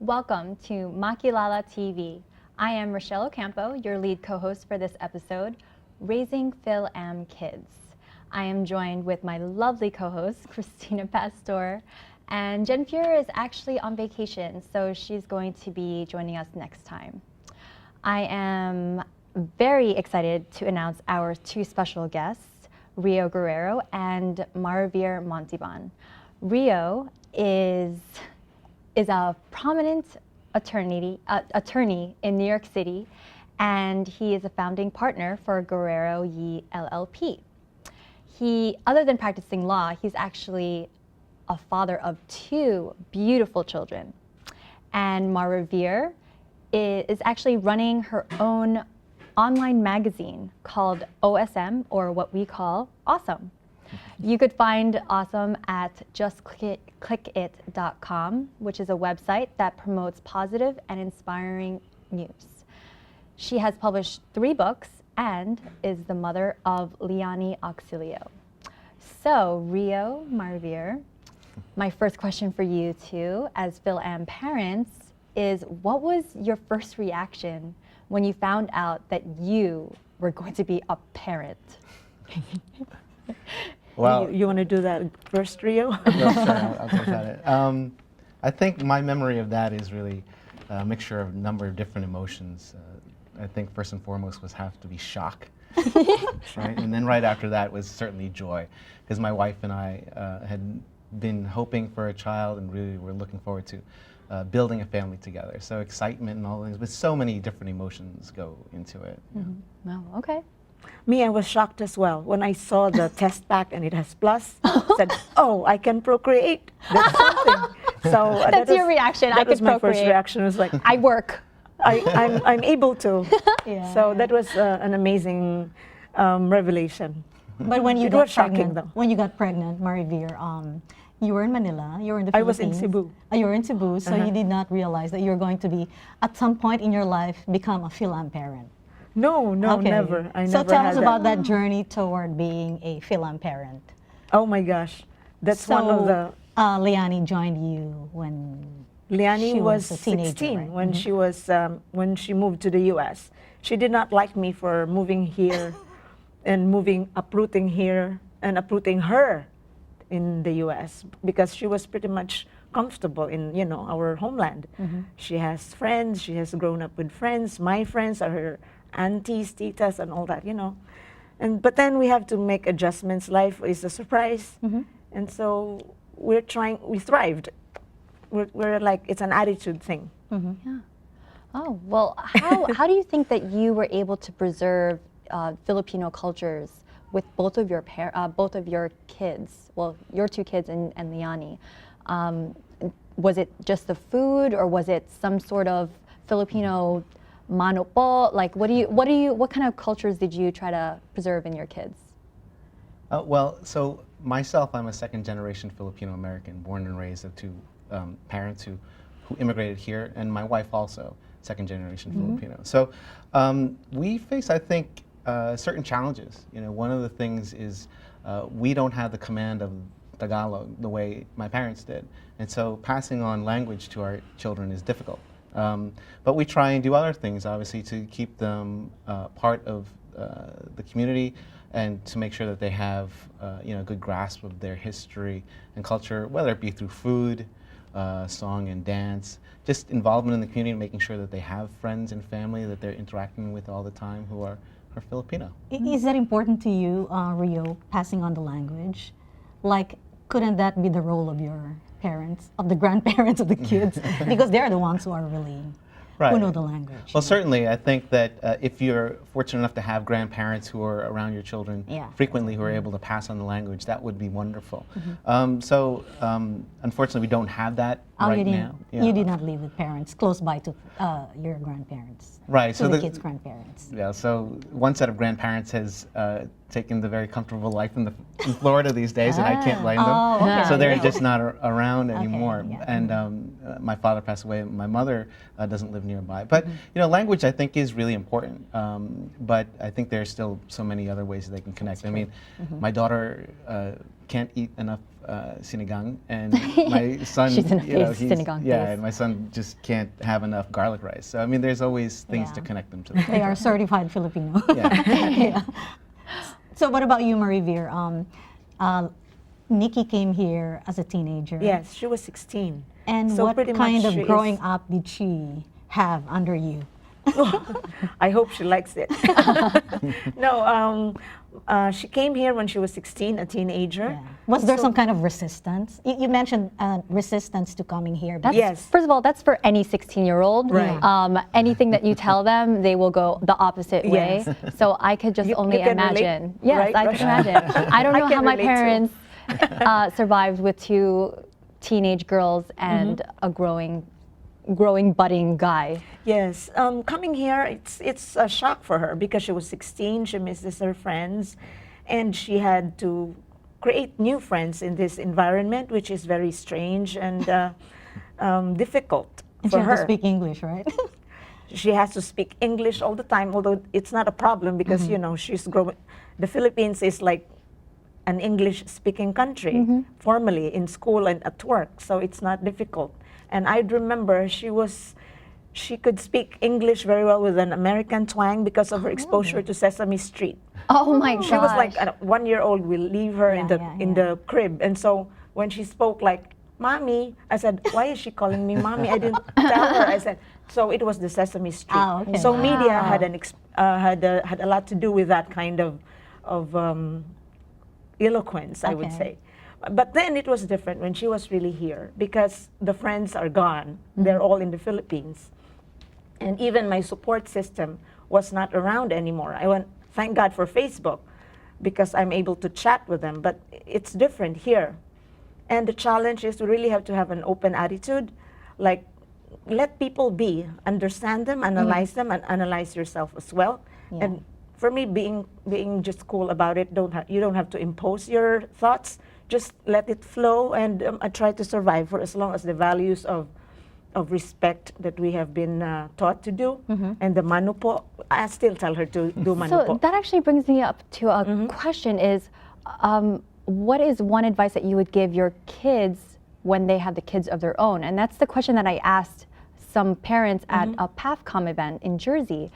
Welcome to Makilala TV. I am Rachelle Ocampo, your lead co-host for this episode, Raising Phil-Am Kids. I am joined with my lovely co-host, Cristina Pastor, and Jen Fuhrer is actually on vacation, so she's going to be joining us next time. I am very excited to announce our two special guests, Rio Guerrero and Marivir Montiban. Rio is a prominent attorney in New York City, and he is a founding partner for Guerrero Yi LLP. Other than practicing law, he's actually a father of two beautiful children. And Marivir is actually running her own online magazine called OSM, or what we call Awesome. You could find Awesome at justclickit.com, which is a website that promotes positive and inspiring news. She has published 3 books and is the mother of Liani Auxilio. So, Rio, Marivir, my first question for you two, as Phil-Am parents, is what was your first reaction when you found out that you were going to be a parent? Well, you want to do that first, Rio? No, sure, I'll take that. I think my memory of that is really a mixture of a number of different emotions. I think first and foremost have to be shock, right? And then right after that was certainly joy, because my wife and I had been hoping for a child and really were looking forward to building a family together. So excitement and all things, but so many different emotions go into it. Mm-hmm. Oh, okay. Me, I was shocked as well when I saw the test pack and it has plus. Said, "Oh, I can procreate." That's something. So that's your reaction. That I was could my procreate. first reaction. Was like, I work. I'm able to. Yeah. So that was an amazing revelation. But when you It got was shocking, pregnant, though. when you got pregnant, Marivir, you were in Manila. You were in the I was Philippines. in Cebu. You were in Cebu, so you did not realize that you were going to be, at some point in your life, become a Phil-Am parent. No, Okay. never. I so never tell had us about that journey toward being a Phil-Am parent. Oh my gosh, that's so, one of the. Liani joined you when Liani she was a teenager, 16 right? when she was when she moved to the U.S. She did not like me for moving here and uprooting here and uprooting her in the U.S. because she was pretty much comfortable in our homeland. She has friends. She has grown up with friends. My friends are her aunties, titas, and all that. But then we have to make adjustments. Life is a surprise, and so we thrived. We're like, it's an attitude thing. Yeah. Oh, well, how do you think that you were able to preserve Filipino cultures with both of your kids? Well, your 2 kids and Liani. Was it just the food, or was it some sort of Filipino Mano Po? Like, what kind of cultures did you try to preserve in your kids? Well, so myself, I'm a second-generation Filipino American, born and raised of 2 parents who immigrated here, and my wife also second-generation Filipino. So we face, I think, certain challenges. One of the things is we don't have the command of Tagalog the way my parents did, and so passing on language to our children is difficult. But we try and do other things, obviously, to keep them part of the community and to make sure that they have a good grasp of their history and culture, whether it be through food, song and dance, just involvement in the community, making sure that they have friends and family that they're interacting with all the time who are Filipino. Is that important to you, Rio, passing on the language? Like, couldn't that be the role of your parents, of the grandparents of the kids? Because they're the ones who are really, who know the language. Well, certainly, I think that if you're fortunate enough to have grandparents who are around your children frequently, who are able to pass on the language, that would be wonderful. So, unfortunately, we don't have that right now. You did not live with parents close by to your grandparents. Right. So the kids' grandparents. Yeah. So one set of grandparents has taken the very comfortable life in Florida these days, and I can't blame them. Oh, okay. So they're just not around anymore. yeah. And my father passed away. My mother doesn't live nearby. But language, I think, is really important. But I think there's still so many other ways that they can connect. I mean, my daughter can't eat enough sinigang, and my son, She's in a you know, phase, sinigang yeah, phase. and my son just can't have enough garlic rice. So I mean, there's always things to Yeah. connect them to. The They are certified Filipino. Yeah. Yeah. So what about you, Marie-Veer? Nikki came here as a teenager. Yes, she was 16. And So what pretty kind much of she growing is- up did she have under you? I hope she likes it. No, she came here when she was 16, a teenager. Yeah. Was there So- some kind of resistance? You mentioned resistance to coming here. That's, Yes. First of all, that's for any 16-year-old. Right. Anything that you tell them, they will go the opposite way. Yes. So I could just You only can relate, imagine. Yes, right, I can Rachelle? imagine. I don't I know can how my relate too. parents survived with 2 teenage girls and a growing, budding guy. Yes, coming here, it's a shock for her because she was 16, she misses her friends, and she had to create new friends in this environment, which is very strange and difficult And she for had her. to speak English, right? She has to speak English all the time, although it's not a problem because, you know, she's growing. The Philippines is like an English-speaking country, formally in school and at work, so it's not difficult. And I'd remember she could speak English very well with an American twang because of her exposure to Sesame Street. Oh my gosh. She was like a 1-year-old. We leave her in Yeah, the in yeah. the crib, and so when she spoke like "mommy," I said, "Why is she calling me mommy?" I didn't tell her. I said, so it was the Sesame Street. Ah, okay. So media Wow. had had a lot to do with that kind of eloquence, I would Okay. say. But then it was different when she was really here because the friends are gone. They're all in the Philippines. And even my support system was not around anymore. I went, thank God for Facebook because I'm able to chat with them, but it's different here. And the challenge is to really have to have an open attitude, like let people be, understand them, analyze them, and analyze yourself as well. Yeah. And for me, being just cool about it, you don't have to impose your thoughts. Just let it flow, and I try to survive for as long as the values of respect that we have been taught to do, and the Mano Po, I still tell her to do Mano So Po. that actually brings me up to a question is, what is one advice that you would give your kids when they have the kids of their own? And that's the question that I asked some parents at a PAFCOM event in Jersey.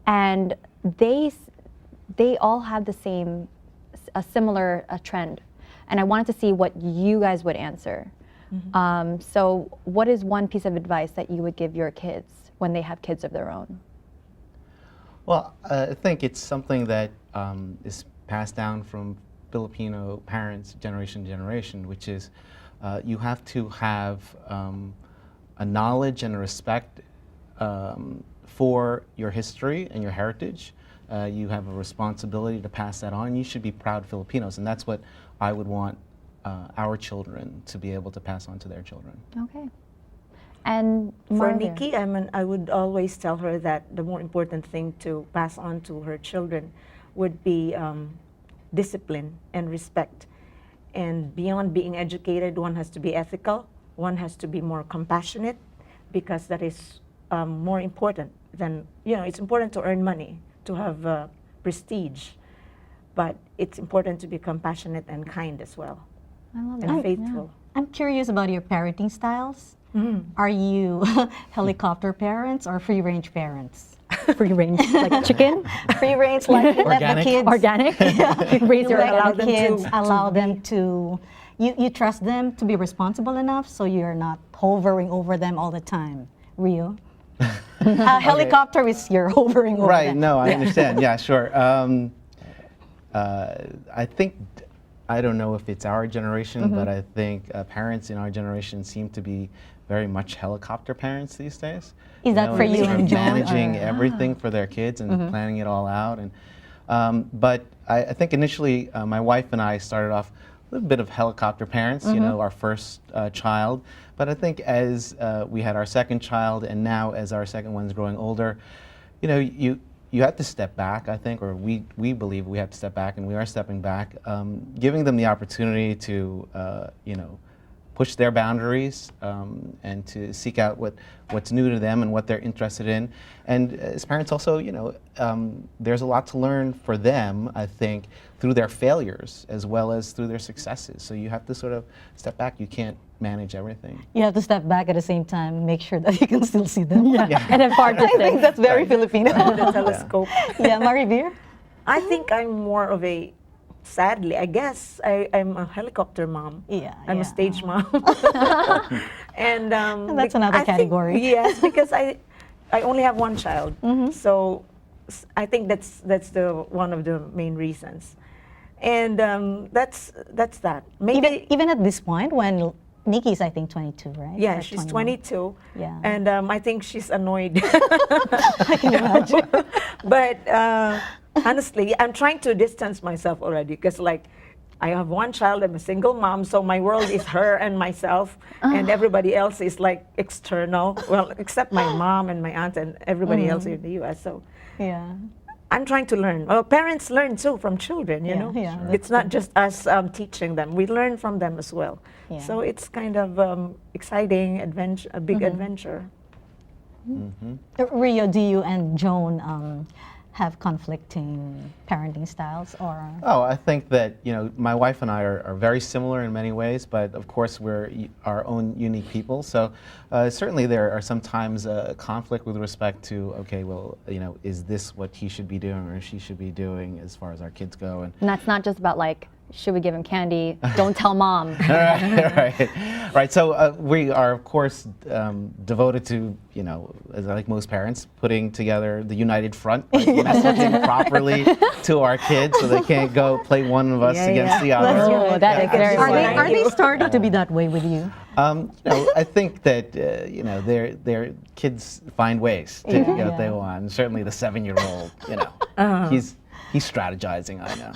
And they all had a similar trend. And I wanted to see what you guys would answer. So what is one piece of advice that you would give your kids when they have kids of their own? Well, I think it's something that is passed down from Filipino parents generation to generation, which is you have to have a knowledge and a respect for your history and your heritage. You have a responsibility to pass that on. You should be proud Filipinos, and that's what I would want our children to be able to pass on to their children. Okay. And For Marvin? Nikki, I would always tell her that the more important thing to pass on to her children would be discipline and respect. And beyond being educated, one has to be ethical, one has to be more compassionate, because that is more important than, it's important to earn money, to have prestige, but it's important to be compassionate and kind as well, I love and that. faithful. I'm curious about your parenting styles. Are you helicopter parents or free range parents? Free range, like chicken, Free range, like let the Organic. kids organic. You can raise your let allow the them kids, to allow them to. You trust them to be responsible enough, so you're not hovering over them all the time. Rio, helicopter is you're hovering over Right, them. no, I understand. Yeah, sure. I think, I don't know if it's our generation, but I think parents in our generation seem to be very much helicopter parents these days. Is that for and you sort of and John, managing or- everything for their kids and planning it all out. And but I think initially my wife and I started off a little bit of helicopter parents, our first child. But I think as we had our second child, and now as our second one's growing older, you have to step back, I think, or we believe we have to step back, and we are stepping back, giving them the opportunity to, push their boundaries and to seek out what's new to them and what they're interested in. And as parents also, there's a lot to learn for them, I think, through their failures as well as through their successes. So you have to sort of step back. You can't manage everything. You have to step back at the same time, make sure that you can still see them. Yeah. And then far I think that's very Filipino. The telescope. Yeah, Maribir? I think I'm more of a, sadly, I guess I'm a helicopter mom. Yeah, I'm a stage mom. And that's another category. Yes, because I only have one child, so I think that's the one of the main reasons, and that's that. Maybe Even at this point, when Nikki's, I think, 22, right? yeah, Or she's 21. 22, Yeah. and I think she's annoyed. I can imagine. But honestly, I'm trying to distance myself already because, like, I have one child, I'm a single mom, so my world is her and myself, and everybody else is like external. Well, except my mom and my aunt and everybody else here in the U.S. So Yeah. I'm trying to learn. Well, parents learn too from children, you Yeah, know. yeah, It's not just us teaching them; we learn from them as well. Yeah. So it's kind of exciting adventure, a big adventure. Rio, do you and Joan have conflicting parenting styles, or? Oh, I think that, my wife and I are very similar in many ways, but of course we're our own unique people. So certainly there are sometimes conflict with respect to, okay, well, is this what he should be doing or she should be doing as far as our kids go? And that's not just about like, should we give him candy? Don't tell mom. right. So we are, of course, devoted to, as like most parents, putting together the united front, right? Messaging properly to our kids so they can't go play one of us against the other. Oh, that is very Are they funny. starting to be that way with you? I think that their kids find ways to get what they want. And certainly the 7-year-old, he's strategizing. I know.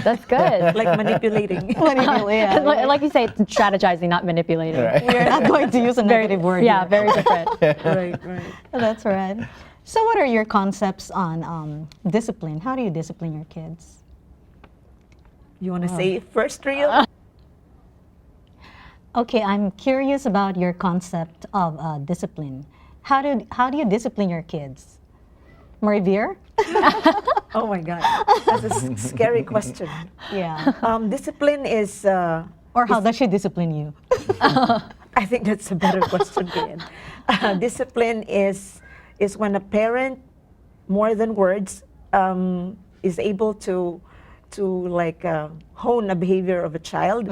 That's good. Like manipulating. Yeah. Like you say, it's strategizing, not manipulating. Right. You're not going to use a negative word. Yeah, here. very different. Right. That's right. So what are your concepts on discipline? How do you discipline your kids? You want to say it first, Rio? Okay, I'm curious about your concept of discipline. How do you discipline your kids? Marivir? Oh my God, that's a scary question. Yeah. Discipline is. Or how does she discipline you? I think that's a better question, Ian. Discipline is when a parent, more than words, is able to like hone a behavior of a child,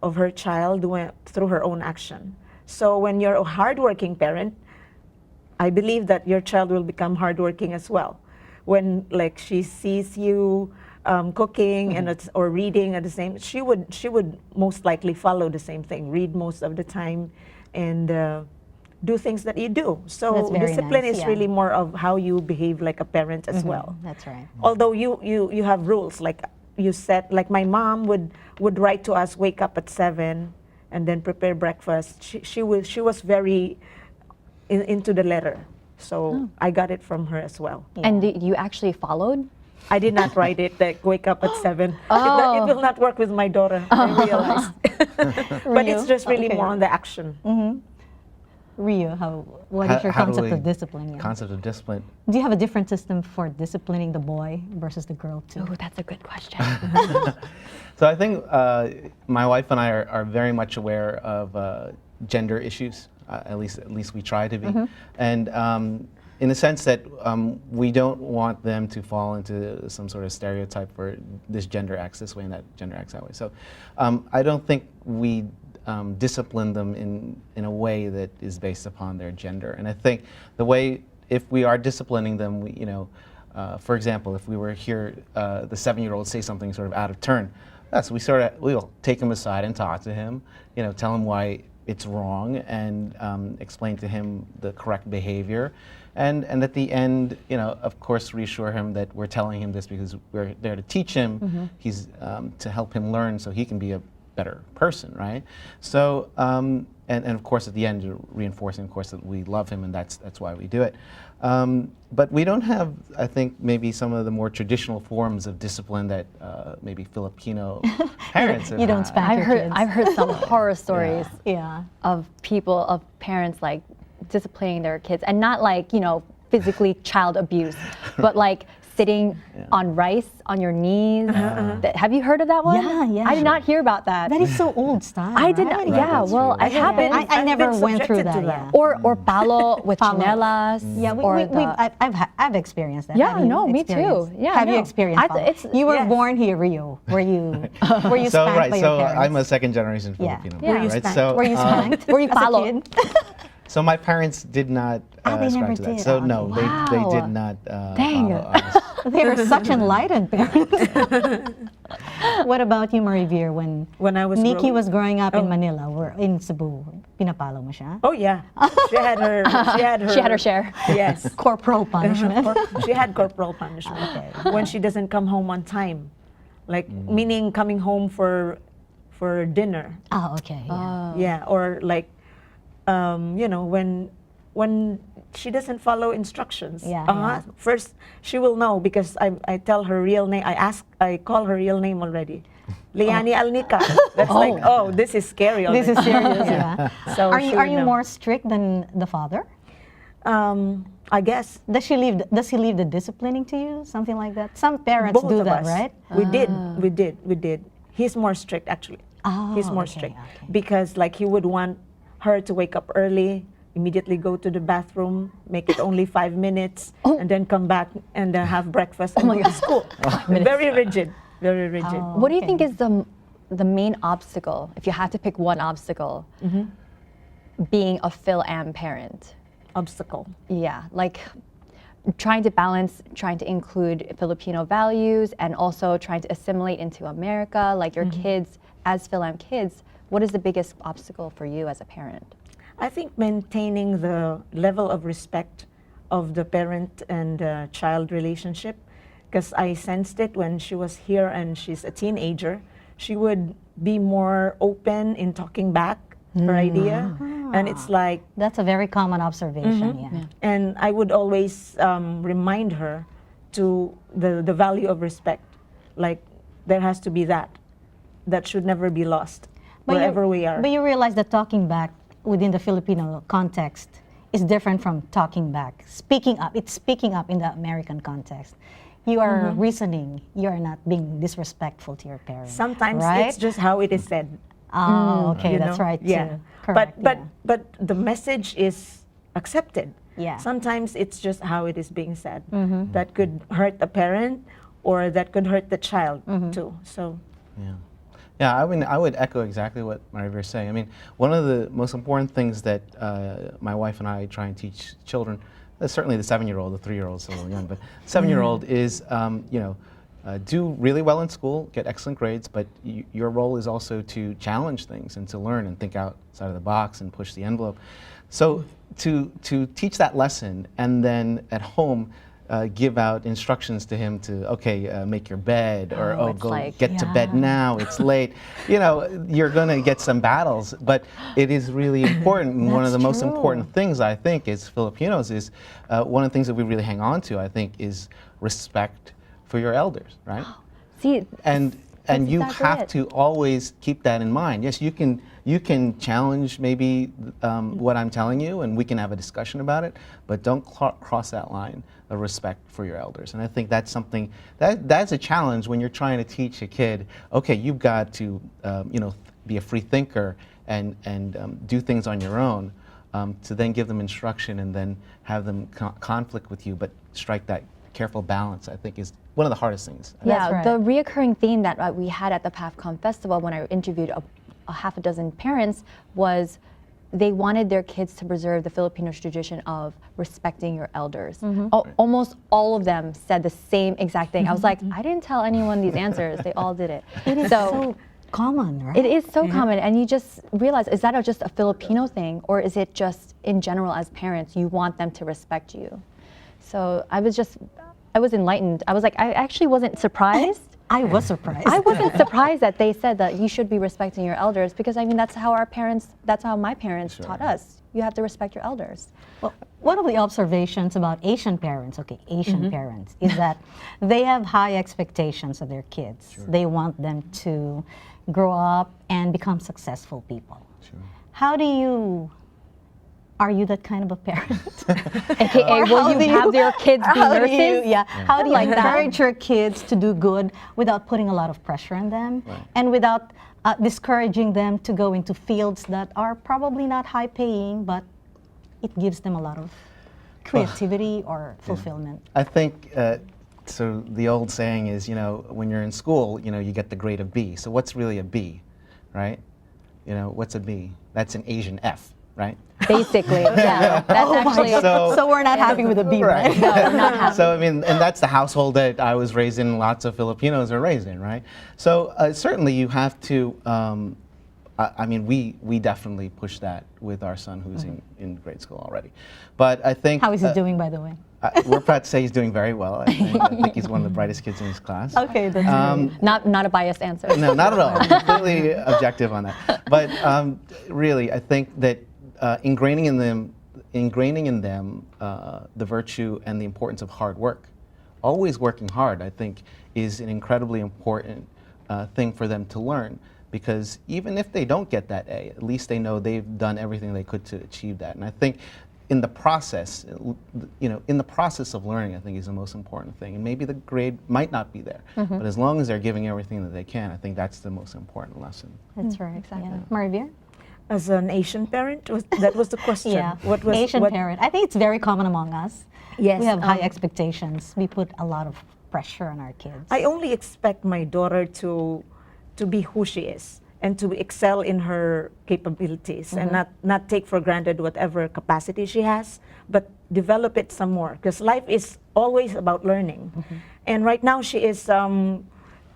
of her child through her own action. So when you're a hardworking parent, I believe that your child will become hardworking as well. When like she sees you cooking or reading at the same, she would most likely follow the same thing, read most of the time, and do things that you do. So That's very discipline nice, is yeah. really more of how you behave like a parent as well. That's right. Although you have rules, like you set, like my mom would write to us, wake up at 7 and then prepare breakfast. She was very into the letter. So I got it from her as well. And you actually followed? I did not write it like wake up at 7. Oh. It will not work with my daughter, I realized. But it's just really Okay. more on the action. Rio, what is your How do concept we- of discipline? Yeah. Concept of discipline. Do you have a different system for disciplining the boy versus the girl too? Oh, that's a good question. So I think my wife and I are very much aware of gender issues. At least we try to be, and in the sense that we don't want them to fall into some sort of stereotype where this gender acts this way and that gender acts that way. So I don't think we discipline them in a way that is based upon their gender. And I think the way, if we are disciplining them, for example, if we were here, the 7-year-old say something sort of out of turn, so we'll take him aside and talk to him, tell him why it's wrong and explain to him the correct behavior. And at the end, of course, reassure him that we're telling him this because we're there to teach him. He's to help him learn so he can be a better person, right? So, and of course at the end, you're reinforcing, of course, that we love him, and that's why we do it. But we don't have, I think, maybe some of the more traditional forms of discipline that maybe Filipino parents have You don't had. spank your kids. I've heard some horror stories Yeah. of parents like disciplining their kids, and not like, physically child abuse, but like sitting on rice on your knees. Have you heard of that one? Yeah, yeah. I did not hear about that. That is so old style. I did not. right? Yeah, that's well, true. I haven't. I never been went through subjected that. to that. Yeah. Or palo with Palo. chinelas. Yeah, or I've experienced that. Yeah, Have you no, me too. experienced? Yeah, Have you no. experienced? Palo? You were Yes. born here, Rio. Were you So spanked by your parents? I'm a second generation Yeah. Filipino, Yeah. Were you right? spanked? So Were you spanked? Were you as a palo? kid? so my parents did not they ascribe never to that. did. So Oh, no, okay. they Wow. did not. Dang. Follow us. They were such enlightened parents. What about you, Marivir? When I was Nikki growing- was growing up in Manila, or in Cebu, pinapalo mo siya? Oh yeah, she had her. She had her share. Yes. Corporal punishment. She had corporal punishment when she doesn't come home on time, like meaning coming home for dinner. Oh, okay. Yeah. Yeah, or like, when she doesn't follow instructions. Yeah, yeah. First, she will know because I tell her real name. I call her real name already. Liani Alnica. That's like, oh, this is scary already. This is serious. Yeah. So Are she you would know. more strict than the father? I guess Does he leave the disciplining to you? Something like that. Some parents both do of that, us. right? We did. He's more strict actually. Oh, He's more okay, strict okay. because like he would want her to wake up early, immediately go to the bathroom, make it only 5 minutes, and then come back and have breakfast and go to school. Very rigid, very rigid. Oh. What do you Okay. think is the main obstacle, if you had to pick one obstacle, being a Phil-Am parent? Obstacle. Yeah, like trying to balance, trying to include Filipino values and also trying to assimilate into America, like your kids, as Phil-Am kids, what is the biggest obstacle for you as a parent? I think maintaining the level of respect of the parent and child relationship, because I sensed it when she was here and she's a teenager. She would be more open in talking back her idea, and it's like, That's a very common observation. Yeah. and I would always remind her to the value of respect. Like there has to be that should never be lost wherever we are. But you realize that talking back within the Filipino context is different from talking back. Speaking up, it's speaking up in the American context. You are reasoning, you are not being disrespectful to your parents. Sometimes right? it's just how it is said. Oh, okay, you that's know? right Yeah. too. Correct. But the message is accepted. Yeah. Sometimes it's just how it is being said that could hurt the parent or that could hurt the child too. So Yeah, I would echo exactly what Marivir is saying. I mean, one of the most important things that my wife and I try and teach children, certainly the 7-year-old, the 3-year-old is a little young, but 7-year-old is, do really well in school, get excellent grades, but your role is also to challenge things and to learn and think outside of the box and push the envelope. So to teach that lesson and then at home give out instructions to him to, make your bed, or it's go like, get to bed now, it's late. You're going to get some battles, but it is really important. And one of the most important things, I think, as Filipinos is, one of the things that we really hang on to, I think, is respect for your elders, right? See, And you exactly have it. to always keep that in mind. Yes, you can challenge maybe what I'm telling you, and we can have a discussion about it, but don't cross that line of respect for your elders. And I think that's something that's a challenge when you're trying to teach a kid. Okay, you've got to be a free thinker and do things on your own. To then give them instruction and then have them conflict with you, but strike that careful balance, I think, is one of the hardest things. yeah, right. the reoccurring theme that we had at the PAFCOM Festival when I interviewed a half a dozen parents was they wanted their kids to preserve the Filipino tradition of respecting your elders. Almost all of them said the same exact thing. I was like, I didn't tell anyone these answers. They all did it. It is so common, right? It is so common, and you just realize, is that just a Filipino thing, or is it just in general as parents, you want them to respect you? So I was enlightened. I was like, I actually wasn't surprised, I was surprised. I wasn't surprised that they said that you should be respecting your elders, because I mean that's how my parents taught us. You have to respect your elders. Well, one of the observations about Asian parents, Asian parents, is that they have high expectations of their kids. They want them to grow up and become successful people. How do you, are you that kind of a parent? AKA, will you have your kids be nurses? How do you encourage your kids to do good without putting a lot of pressure on them and without discouraging them to go into fields that are probably not high paying, but it gives them a lot of creativity or fulfillment? I think, so the old saying is, you know, when you're in school, you know, you get the grade of B. So what's really a B, right? You know, what's a B? That's an Asian F, right? Basically, yeah. That's actually. So we're not happy with a B, right? No, we're not happy. So I mean, and that's the household that I was raised in. Lots of Filipinos are raised in, right? So certainly you have to. I mean, we definitely push that with our son, who's in grade school already. But I think. How is he doing, by the way? We're proud to say he's doing very well. I think he's one of the brightest kids in his class. Okay, that's great. Not a biased answer. No, not at all. I'm completely objective on that. But really, I think that ingraining in them the virtue and the importance of hard work, always working hard, I think, is an incredibly important thing for them to learn. Because even if they don't get that A, at least they know they've done everything they could to achieve that. And I think in the process, in the process of learning, I think is the most important thing. And maybe the grade might not be there, but as long as they're giving everything that they can, I think that's the most important lesson. That's right, exactly. Marivir? As an Asian parent, that was the question. Yeah, Asian parent. I think it's very common among us. Yes. We have high expectations. We put a lot of pressure on our kids. I only expect my daughter to be who she is and to excel in her capabilities and not take for granted whatever capacity she has, but develop it some more, because life is always about learning. And right now she is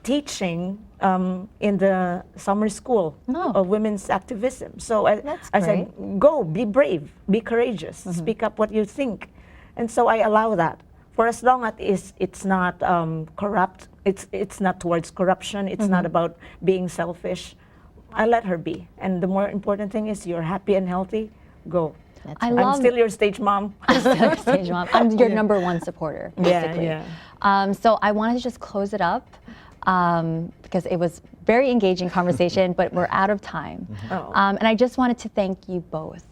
teaching in the summer school of women's activism. So I said, go, be brave, be courageous, speak up what you think. And so I allow that. For as long as it's not corrupt, it's not towards corruption, it's not about being selfish, I let her be. And the more important thing is you're happy and healthy, go. I'm still your stage mom. I'm still your stage mom. I'm your number one supporter, basically. So I wanted to just close it up because it was very engaging conversation, but we're out of time. And I just wanted to thank you both.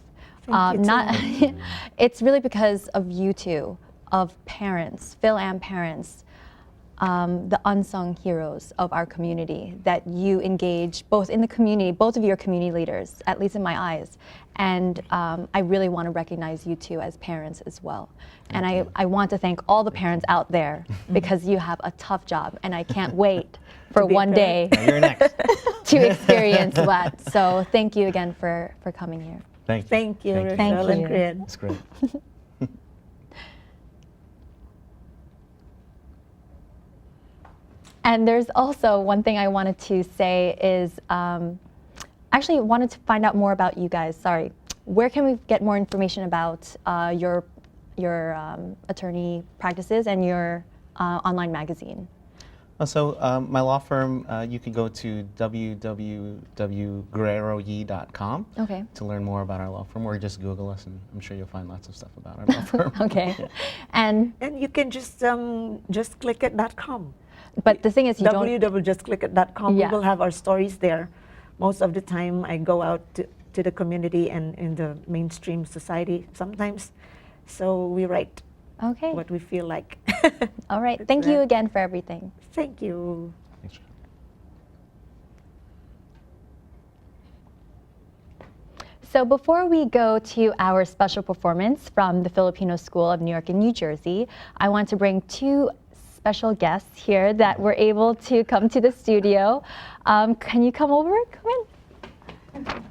It's really because of you two, of parents, Phil-Am parents, the unsung heroes of our community, that you engage both in the community, both of you are community leaders, at least in my eyes. And I really want to recognize you two as parents as well. And I want to thank all the parents out there because you have a tough job, and I can't wait for one day You're next. to experience that. So thank you again for coming here. Thank you. Thank you, Rachelle Thank and you. Grid. That's great. And there's also one thing I wanted to say is, actually wanted to find out more about you guys. Sorry, where can we get more information about your attorney practices and your online magazine? So my law firm, you can go to www.guerreroye.com to learn more about our law firm, or just Google us, and I'm sure you'll find lots of stuff about our law firm. And you can just click it .com. But the thing is, you don't. www.justclickit.com. We will have our stories there. Most of the time, I go out to the community and in the mainstream society sometimes. So we write what we feel like. All right. Thank you again for everything. Thank you. Thanks. So before we go to our special performance from the Filipino School of New York and New Jersey, I want to bring two special guests here that were able to come to the studio. Can you come over? Come in.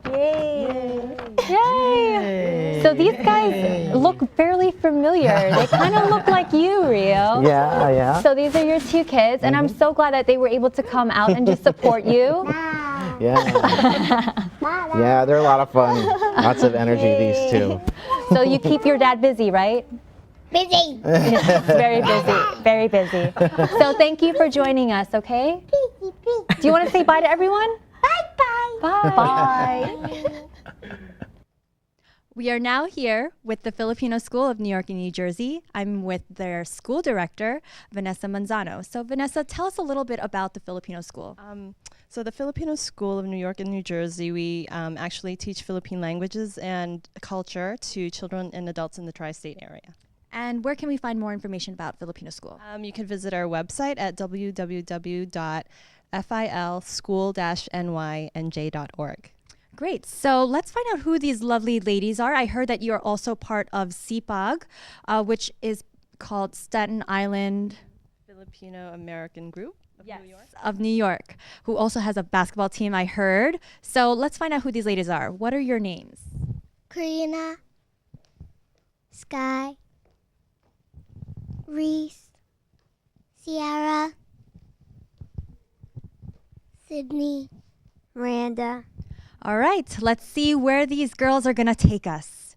Yay! Yay! So these guys look fairly familiar. They kind of look like you, Rio. Yeah. So these are your two kids, and I'm so glad that they were able to come out and just support you. Yeah, they're a lot of fun. Lots of energy, these two. So you keep your dad busy, right? Busy. It's very busy, very busy. So thank you for joining us, okay? Do you want to say bye to everyone? Bye-bye. Bye. We are now here with the Filipino School of New York and New Jersey. I'm with their school director, Vanessa Manzano. So Vanessa, tell us a little bit about the Filipino School. So the Filipino School of New York and New Jersey, we actually teach Philippine languages and culture to children and adults in the tri-state area. And where can we find more information about Filipino School? You can visit our website at www.filschool-nynj.org. Great. So let's find out who these lovely ladies are. I heard that you're also part of CPAG, which is called Staten Island Filipino American Group of New York. Of New York, who also has a basketball team, I heard. So let's find out who these ladies are. What are your names? Karina, Sky, Reese, Sierra, Sydney, Miranda. All right, let's see where these girls are going to take us.